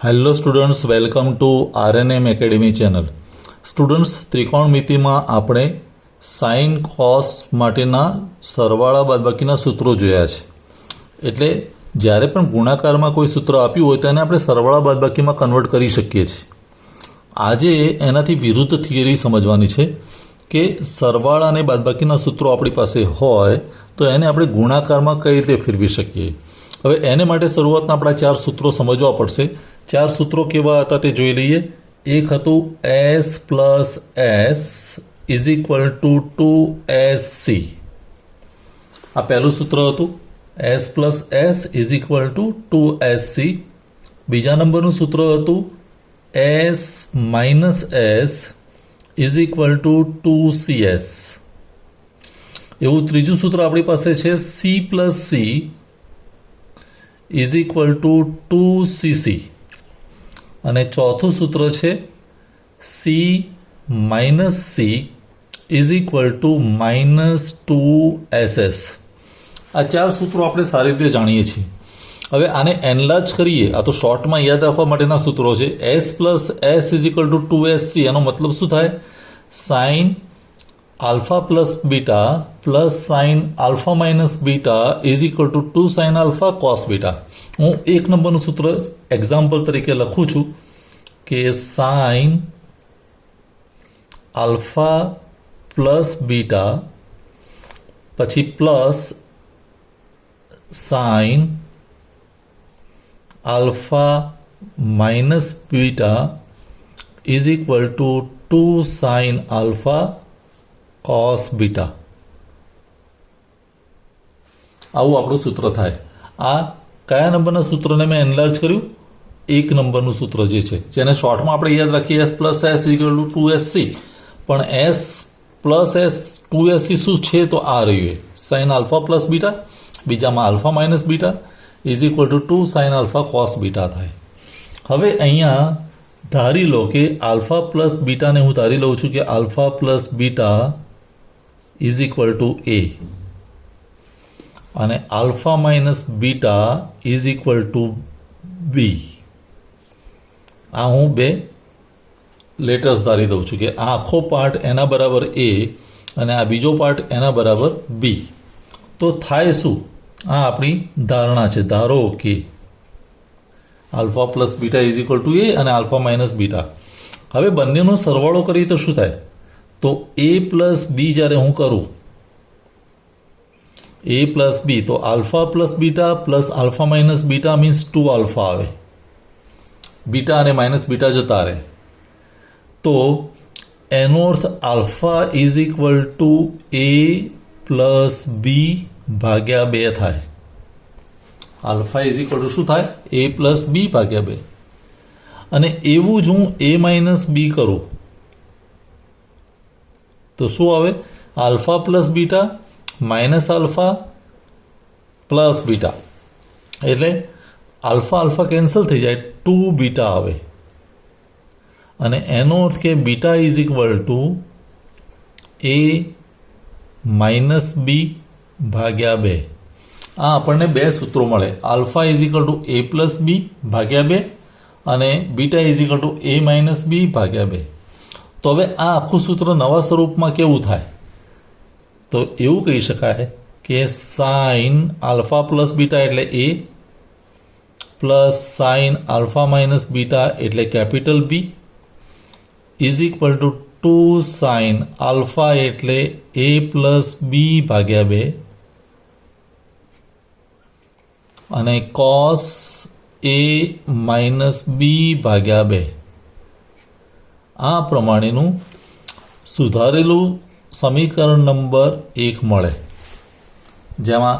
Hello students, welcome to RNM academy channel. Students, ત્રિકોણમિતિમાં આપણે sine cos માટેના સરવાળા બાદબાકીના સૂત્રો જોયા છે. એટલે જ્યારે પણ ગુણાકારમાં કોઈ સૂત્ર આપ્યું હોય તો એને આપણે સરવાળા બાદબાકીમાં કન્વર્ટ કરી શકીએ છીએ. આજે એનાથી વિરુદ્ધ થિયરી સમજવાની છે કે સરવાળા અને બાદબાકીના સૂત્રો આપણી પાસે હોય તો એને આપણે ગુણાકારમાં કઈ રીતે ફેરવી શકીએ. હવે એને માટે શરૂઆતના આપણા 4 સૂત્રો સમજવા પડશે. 4 સૂત્રો કેવા હતા તે જોઈ લઈએ. એક હતું S plus S is equal two 2SC. આ પહેલું સૂત્ર હતું. S plus S is equal two 2SC. બીજા નંબરનું સૂત્ર હતું S minus S is equal two 2CS. એવું ત્રીજું સૂત્ર આપણી પાસે છે C plus C is equal two 2CC. અને ચોથું સૂત્ર છે C minus C is equal two minus 2SS. આ 4 સૂત્રો આપણે સારી રીતે જાણીએ છીએ. હવે આને એનલાર્જ કરીએ. આ તો શોર્ટમાં યાદ રાખવા માટેના સૂત્રો છે. S plus S is equal two 2SC. એનો મતલબ શું થાય? Sign alpha plus beta plus sine alpha minus beta is equal to 2 sine alpha cos beta. હું 1 નંબરનું સૂત્ર એક્ઝામ્પલ તરીકે લખું છું કે સાઇન આલ્ફા પ્લસ બીટા પછી plus sine alpha minus beta is equal to 2 sine alpha cos beta. આવું આપણું સૂત્ર થાય. આ કયા નંબરના સૂત્રને મેં એનલાર્જ કર્યું? 1 નંબરનું સૂત્ર જે છે, જેને શોર્ટમાં આપણે યાદ રાખીએ S plus S equal to 2SC. પણ S પ્લસ S 2SC શું છે? તો આ રહ્યું સાઇન આલ્ફા પ્લસ બીટા, બીજામાં alpha minus beta is equal to 2 sine alpha cos beta થાય. હવે અહીંયા ધારી લો કે આલ્ફા પ્લસ બીટાને હું ધારી લઉં છું કે alpha plus beta is equal to A અને alpha minus beta is equal two B. આ હું 2 લેટર્સ ધારી દઉં છું કે આ આખો પાર્ટ એના બરાબર A અને આ બીજો પાર્ટ એના બરાબર B. તો થાય શું? આ આપણી ધારણા છે. ધારો કે alpha plus beta is equal to A અને આલ્ફા માઇનસ બીટા. હવે બંનેનો સરવાળો કરીએ તો શું થાય? તો A પ્લસ B જ્યારે હું કરું, A પ્લસ B, તો alpha plus beta plus alpha minus beta means 2 alpha આવે. બીટા અને માઇનસ બીટા જતા રહે. તો એનો અર્થ alpha is equal to A plus B ભાગ્યા 2 થાય. આલ્ફા ઇઝ ઇક્વલ ટુ શું થાય? A પ્લસ B ભાગ્યા 2. અને એવું જ હું A માઇનસ B કરું તો શું આવે? Alpha plus beta minus alpha plus beta. એટલે આલ્ફા આલ્ફા કેન્સલ થઈ જાય, 2 બીટા આવે. અને એનો અર્થ કે beta is equal to A minus B ભાગ્યા 2. આ આપણને 2 સૂત્રો મળે. Alpha is equal to A plus B ભાગ્યા 2 અને beta is equal to A minus B ભાગ્યા 2. તો હવે આ આખું સૂત્ર નવા સ્વરૂપમાં કેવું થાય? તો એવું કહી શકાય કે સાઇન આલ્ફા પ્લસ બીટા એટલે A plus sine alpha minus beta એટલે capital B is equal to 2 sine alpha એટલે A પ્લસ B ભાગ્યા 2 અને કોસ A માઇનસ B ભાગ્યા 2. આ પ્રમાણેનું સુધારેલું સમીકરણ નંબર 1 મળે, જેમાં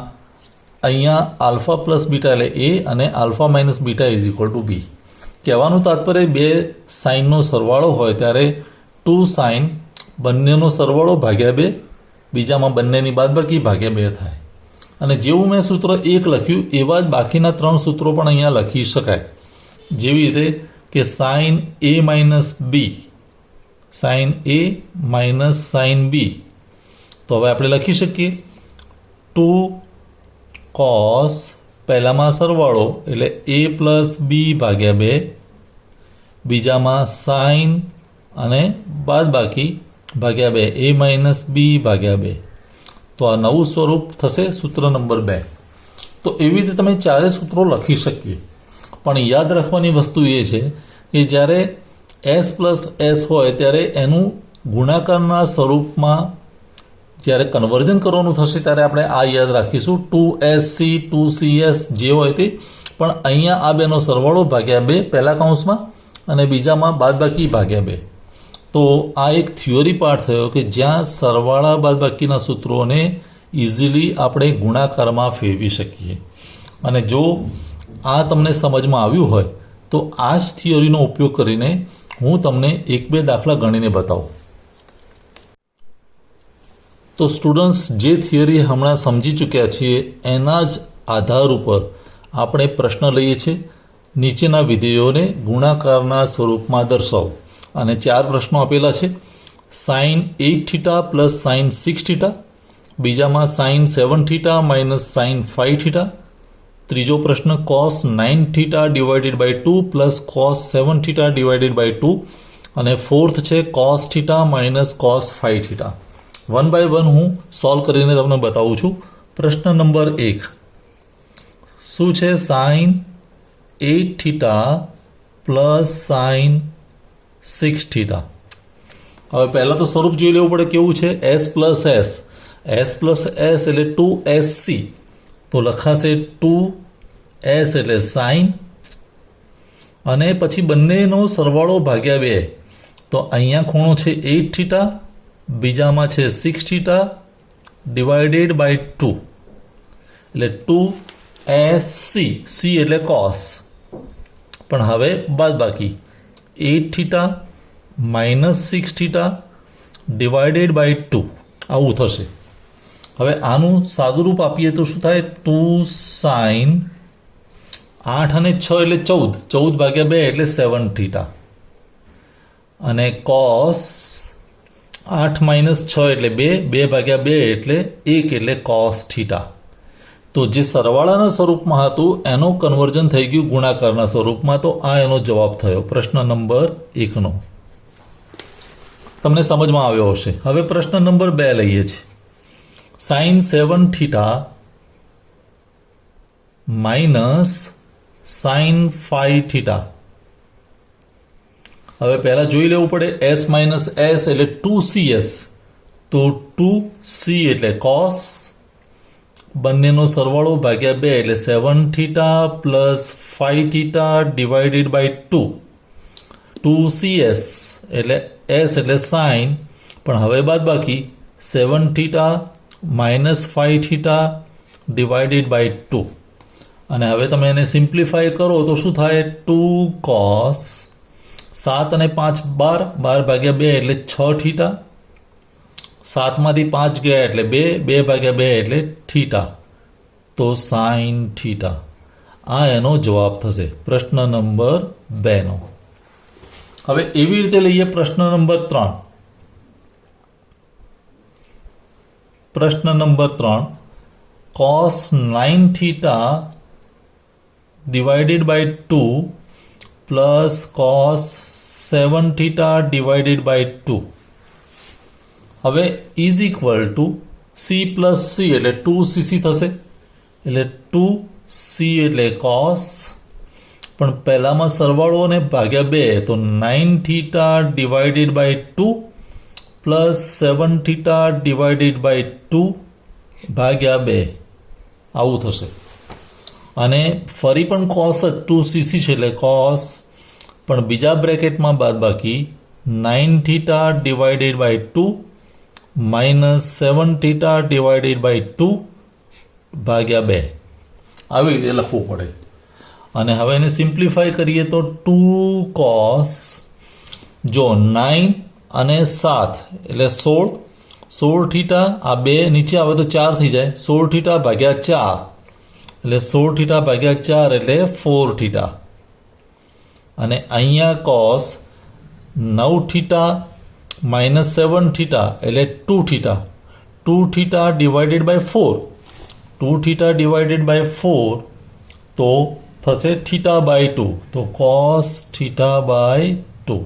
અહીંયા આલ્ફા પ્લસ બીટા એટલે A અને alpha minus beta is equal two B. કહેવાનું તાત્પર્ય 2 સાઇનનો સરવાળો હોય ત્યારે 2 સાઇન બંનેનો સરવાળો ભાગ્યા 2, બીજામાં બંનેની બાદબાકી ભાગ્યા 2 થાય. અને જેવું મેં સૂત્ર 1 લખ્યું એવા જ બાકીના 3 સૂત્રો પણ અહીંયા લખી શકાય. જેવી રીતે કે sine A minus B, sine A minus sine B. તો હવે આપણે લખી શકીએ 2 કોસ, પહેલામાં સરવાળો એટલે A પ્લસ B ભાગ્યા 2 બીજામાં સાઇન અને બાદબાકી ભાગ્યા 2 a માઇનસ બી ભાગ્યા 2. તો આ નવું સ્વરૂપ થશે સૂત્ર નંબર 2. તો એવી રીતે તમે ચારે સૂત્રો લખી શકીએ. પણ યાદ રાખવાની વસ્તુ એ છે કે જ્યારે એસ પ્લસ એસ હોય ત્યારે એનું ગુણાકારના સ્વરૂપમાં જ્યારે કન્વર્ઝન કરવાનું થશે ત્યારે આપણે આ યાદ રાખીશું 2SC 2CS જે હોય તે. પણ અહીંયા આ બેનો સરવાળો ભાગ્યા 2 પહેલા કૌંસમાં અને બીજામાં બાદબાકી ભાગ્યા 2. તો આ એક થિયોરી પાર્ટ થયો કે જ્યાં સરવાળા બાદબાકીના સૂત્રોને ઇઝીલી આપણે ગુણાકારમાં ફેરવી શકીએ. અને જો આ તમને સમજમાં આવ્યું હોય તો આ જ થિયોરીનો ઉપયોગ કરીને હું તમને 1-2 દાખલા ગણીને બતાવું. તો સ્ટુડન્ટ્સ, જે થિયરી હમણાં સમજી ચૂક્યા છીએ એના જ આધાર ઉપર આપણે પ્રશ્ન લઈએ છીએ. નીચેના વિધેયોને ગુણાકારના સ્વરૂપમાં દર્શાવો. અને 4 પ્રશ્નો આપેલા છે. સાઇન 8θ પ્લસ સાઇન 6θ, બીજામાં સાઇન 7θ માઇનસ સાઇન 5θ, ત્રીજો પ્રશ્ન cos 9θ divided by 2 plus cos 7θ divided by 2, અને ફોર્થ છે કોસ θ માઇનસ કોસ 5θ. 1 બાય 1 હું સોલ્વ કરીને તમને બતાવું છું. પ્રશ્ન નંબર 1 શું છે? Sine 8θ plus sine 6θ. હવે પહેલાં તો સ્વરૂપ જોઈ લેવું પડે કેવું છે. એસ પ્લસ એસ એટલે 2SC, તો લખાશે 2S એટલે સાઇન, અને પછી બંનેનો સરવાળો ભાગ્યા 2. તો અહીંયા ખૂણો છે 8θ, બીજામાં છે 6θ ડિવાઇડેડ બાય 2 એટલે 2SC, C એટલે કોસ. પણ હવે બાદબાકી 8θ માઇનસ 6θ ડિવાઇડેડ બાય 2 આવું થશે. હવે આનું સાદું રૂપ આપીએ તો શું થાય? 2 સાઇન 8 અને 6 એટલે 14 ભાગ્યા 2 એટલે 7θ, અને કોસ 8 માઇનસ 6 એટલે 2 ભાગ્યા 2 એટલે 1 એટલે કોસ θ. તો જે સરવાળાના સ્વરૂપમાં હતું એનું કન્વર્ઝન થઈ ગયું ગુણાકારના સ્વરૂપમાં. તો આ એનો જવાબ થયો પ્રશ્ન નંબર 1નો. તમને સમજમાં આવ્યો હશે. હવે પ્રશ્ન નંબર 2 લઈએ છીએ. Sine 7θ minus sine 5θ. હવે પહેલાં જોઈ લેવું પડે. એસ માઇનસ એસ એટલે 2CS, તો 2C એટલે કોસ, બંનેનો સરવાળો ભાગ્યા 2 એટલે 7θ પ્લસ 5θ ડિવાઇડેડ બાય 2. 2CS એટલે S એટલે સાઇન, પણ હવે બાદબાકી 7θ માઇનસ 5θ ડિવાઇડેડ બાય 2. અને હવે તમે એને સિમ્પ્લિફાય કરો તો શું થાય? 2 કોસ 7 અને 5 12 ભાગ્યા 2 એટલે 6θ, 7માંથી 5 ગયા એટલે 2 ભાગ્યા 2 એટલે θ, તો સાઇન θ. આ એનો જવાબ થશે પ્રશ્ન નંબર 2નો. હવે એવી રીતે લઈએ પ્રશ્ન નંબર 3. પ્રશ્ન number 3 cos 9θ divided by 2 plus cos 7θ divided by 2. હવે is equal to C plus C એટલે 2CC થશે. એટલે 2C એટલે કોસ, પણ પહેલામાં સરવાળો અને ભાગ્યા 2, તો 9θ divided by 2 plus 7θ divided by 2 ભાગ્યા 2 આવું થશે. અને ફરી પણ કોસ જ 2CC છે એટલે કોસ, પણ બીજા બ્રેકેટમાં બાદબાકી 9θ divided by 2 minus 7θ divided by 2 ભાગ્યા 2 આવી રીતે લખવું પડે. અને હવે એને સિમ્પ્લિફાય કરીએ તો 2 કોસ, જો 9 અને 7 એટલે 16θ, આ 2 નીચે આવે તો 4 થઈ જાય, 16θ ભાગ્યા 4 એટલે 16θ ભાગ્યા 4 એટલે 4θ. અને અહીંયા કોસ 9θ માઇનસ 7θ એટલે 2θ, 2θ ડિવાઇડેડ બાય 4, 2θ ડિવાઇડેડ બાય 4 તો થશે θ બાય 2, તો કોસ θ બાય 2।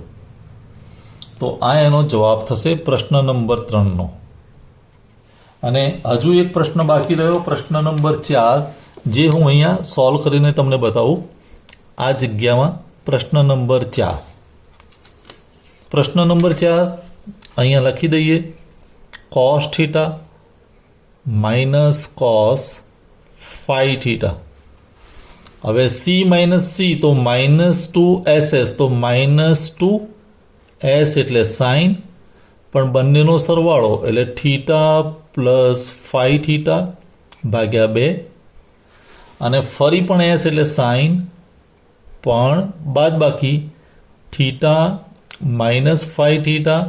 તો આ એનો જવાબ થશે પ્રશ્ન નંબર 3નો। અને હજુ એક પ્રશ્ન બાકી રહ્યો, પ્રશ્ન નંબર 4, જે હું અહીંયા સોલ્વ કરીને તમને બતાવું। આ જગ્યામાં પ્રશ્ન નંબર 4, પ્રશ્ન નંબર 4 અહીંયા લખી દઈએ, cos theta minus cos phi theta. હવે c માઇનસ c તો -2ss, તો -2s એટલે સાઇન, પણ બંનેનો સરવાળો એટલે થીટા પ્લસ ફાઈ થીટા ભાગ્યા 2, અને ફરી પણ s એટલે સાઇન, પણ બાદ બાકી theta minus phi theta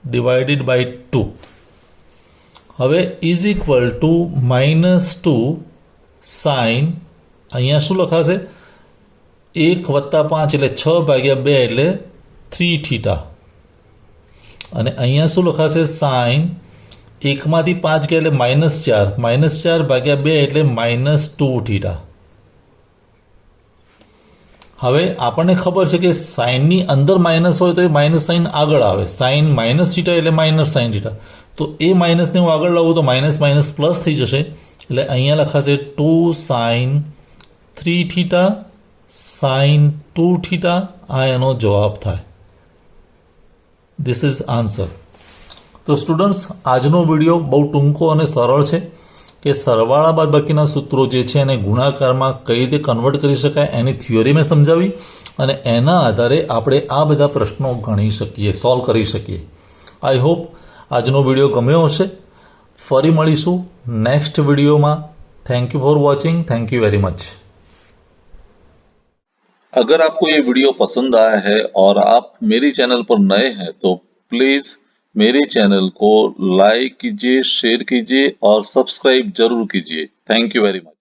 divided by 2। હવે ઇઝ ઇક્વલ ટુ -2 સાઇન, અહીંયા શું લખાશે, 1 + 5 એટલે 6 ભાગ્યા 2 એટલે 3 થીટા, અને અહીંયા શું લખાશે, સાઇન 1માંથી 5 ગયા એટલે -4, -4 ભાગ્યા 2 એટલે -2 થીટા। હવે આપણને ખબર છે કે સાઇનની અંદર માઇનસ હોય તો એ માઇનસ સાઇન આગળ આવે, સાઇન માઇનસ થીટા એટલે માઇનસ સાઇન થીટા, તો એ માઇનસને હું આગળ લાવું તો માઇનસ માઇનસ પ્લસ થઈ જશે, એટલે અહીંયા લખાશે 2 સાઇન 3 થીટા સાઇન 2 થીટા। આ એનો જવાબ થાય। This is answer. તો સ્ટુડન્ટ્સ, આજનો વિડીયો બહુ ટૂંકો અને સરળ છે કે સરવાળા બાદબાકીના સૂત્રો જે છે એને ગુણાકારમાં કઈ રીતે કન્વર્ટ કરી શકાય એની થિયોરી મેં સમજાવી, અને એના આધારે આપણે આ બધા પ્રશ્નો ગણી શકીએ, સોલ્વ કરી શકીએ। આઈ હોપ આજનો વિડીયો ગમ્યો હશે। ફરી મળીશું नेक्स्ट वीडियो में। Thank you for watching. Thank you very much. अगर आपको ये वीडियो पसंद आया है और आप मेरी चैनल पर नए हैं तो प्लीज मेरे चैनल को लाइक कीजिए, शेयर कीजिए और सब्सक्राइब जरूर कीजिए। Thank you very much.